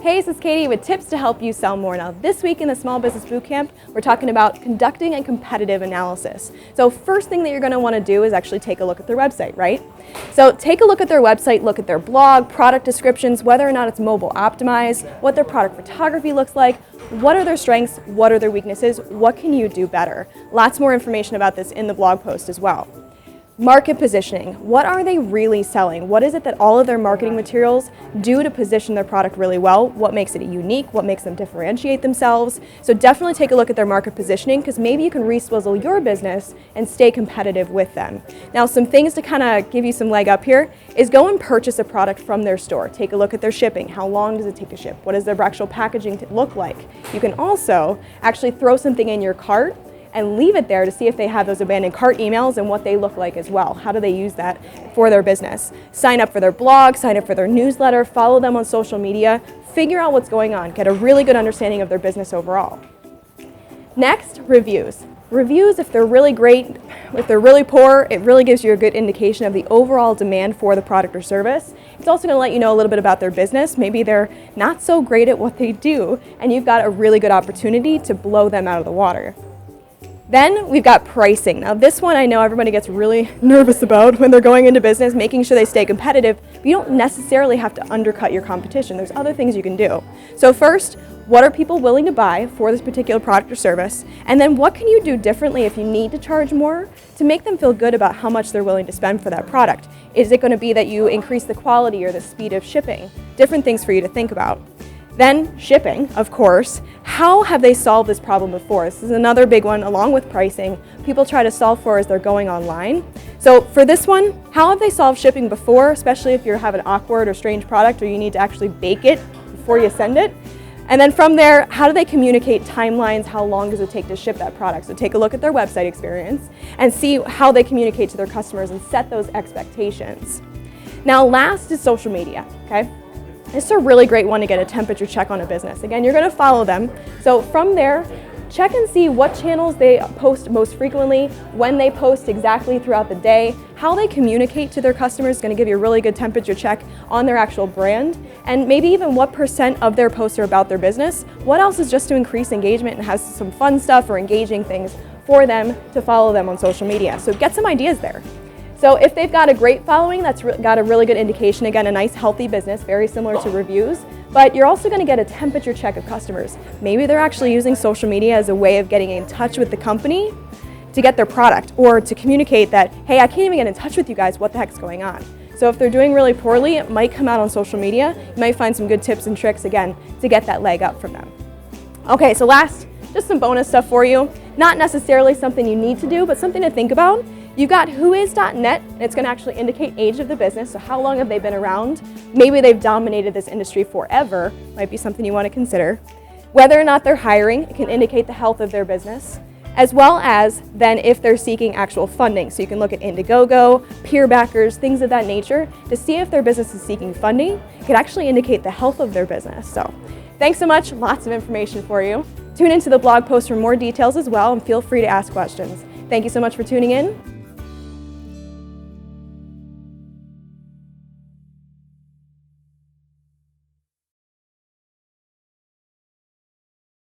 Hey, this is Katie with tips to help you sell more. Now, this week in the Small Business Bootcamp, we're talking about conducting a competitive analysis. So first thing that you're going to want to do is actually take a look at their website, right? So take a look at their website, look at their blog, product descriptions, whether or not it's mobile optimized, what their product photography looks like, what are their strengths, what are their weaknesses, what can you do better? Lots more information about this in the blog post as well. Market positioning. What are they really selling? What is it that all of their marketing materials do to position their product really well? What makes it unique? What makes them differentiate themselves? So definitely take a look at their market positioning because maybe you can re-swizzle your business and stay competitive with them. Now, some things to kind of give you some leg up here is go and purchase a product from their store. Take a look at their shipping. How long does it take to ship? What does their actual packaging look like? You can also actually throw something in your cart and leave it there to see if they have those abandoned cart emails and what they look like as well. How do they use that for their business? Sign up for their blog, sign up for their newsletter, follow them on social media, figure out what's going on, get a really good understanding of their business overall. Next, reviews. Reviews, if they're really great, if they're really poor, it really gives you a good indication of the overall demand for the product or service. It's also going to let you know a little bit about their business. Maybe they're not so great at what they do, and you've got a really good opportunity to blow them out of the water. Then we've got pricing. Now this one I know everybody gets really nervous about when they're going into business, making sure they stay competitive, but you don't necessarily have to undercut your competition. There's other things you can do. So first, what are people willing to buy for this particular product or service? And then what can you do differently if you need to charge more to make them feel good about how much they're willing to spend for that product? Is it going to be that you increase the quality or the speed of shipping? Different things for you to think about. Then shipping, of course. How have they solved this problem before? This is another big one along with pricing. People try to solve for as they're going online. So for this one, how have they solved shipping before, especially if you have an awkward or strange product or you need to actually bake it before you send it? And then from there, how do they communicate timelines? How long does it take to ship that product? So take a look at their website experience and see how they communicate to their customers and set those expectations. Now last is social media, okay? This is a really great one to get a temperature check on a business. Again, you're going to follow them. So from there, check and see what channels they post most frequently, when they post exactly throughout the day, how they communicate to their customers is going to give you a really good temperature check on their actual brand, and maybe even what % of their posts are about their business. What else is just to increase engagement and has some fun stuff or engaging things for them to follow them on social media. So get some ideas there. So if they've got a great following, that's got a really good indication, again, a nice healthy business, very similar to reviews, but you're also going to get a temperature check of customers. Maybe they're actually using social media as a way of getting in touch with the company to get their product or to communicate that, hey, I can't even get in touch with you guys, what the heck's going on? So if they're doing really poorly, it might come out on social media. You might find some good tips and tricks, again, to get that leg up from them. Okay, so last, just some bonus stuff for you. Not necessarily something you need to do, but something to think about. You've got whois.net, and it's going to actually indicate age of the business, so how long have they been around? Maybe they've dominated this industry forever, might be something you want to consider. Whether or not they're hiring, it can indicate the health of their business, as well as then if they're seeking actual funding. So you can look at Indiegogo, peer backers, things of that nature, to see if their business is seeking funding. It could actually indicate the health of their business. So thanks so much, lots of information for you. Tune into the blog post for more details as well, and feel free to ask questions. Thank you so much for tuning in.